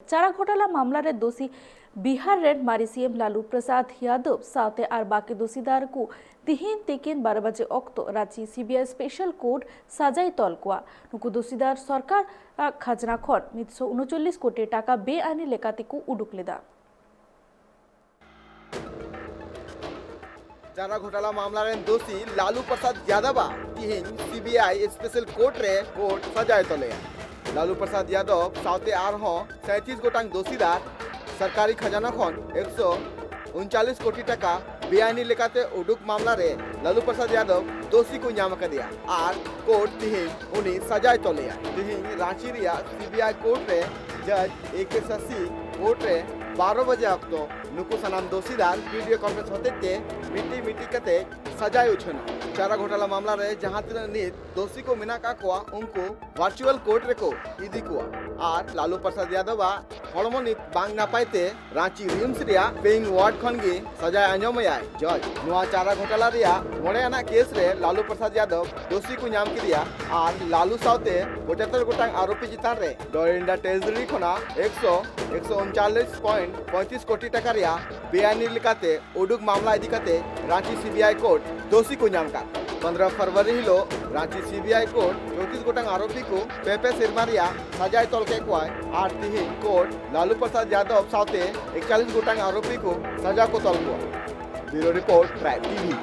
चारा घोटाला मामला रे दोषी बिहार रेन मारी सीएम लालू प्रसाद यादव साथे आर बाकी दोषीदार को तिहिन तिकिन 12 बजे ऑक्तो रांची सीबीआई स्पेशल कोर्ट साजाई तलकुआ नुकु दोषीदार सरकार खाजना खन 139 कोटी टाका बेआईनी लेकाती को उडुक लेदा। चारा घोटाला मामला रे दोषी Lalu Prasad Yadav तिहिन CBI special court रे कोर्ट सजाए तले लालू प्रसाद यादव साउते आरहो 37 गोटांग दोषीदार सरकारी खजाना खन 139 कोटी टाका बेआईनी लेकाते उडुक मामला रे लालू प्रसाद यादव दोषी को नाम कर दिया और कोर्ट तिहिन उन्हीं सजाए तले तिहिन रांची रिया सीबीआई कोर्ट रे जज AK शशि कोर्ट रे 12 बजे अक्तो नुकु सनाम दोषीदार वीडियो कॉन्फ्रेंस होते मिट्टी कते सजाए उछना चारा घोटाला मामला रे जहां तीन नित दोषी को मिना का कोआ उनको वर्चुअल कोर्ट रे को इदी कोआ और लालू प्रसाद यादव हड़मो नित बांग ना पाइते रांची रिम्स रिया पेइंग वार्ड खन गे सजाए अंजमयाय जज नोआ चारा घोटाला रिया मोड़े आना केस रे लालू प्रसाद यादव दोषी को नाम किया और लालू साउते 75 गोटांग आरोपी चितान रे डोरिंडा टेजरी खना 139.35 कोटी टाका रिया बेआईनी लेकाते उडुक मामला इदी कते रांची सीबीआई कोर्ट दोषी को नाम का 15 फरवरी हिलो रांची सीबीआई कोर्ट 34 गोटांग आरोपी को पेपे सिरमारिया सजाए तलके कोय और तिहिन कोर्ट लालू प्रसाद यादव साउते 41 गोटांग आरोपी को सजा को तलको ब्यूरो रिपोर्ट प्राइम टीवी।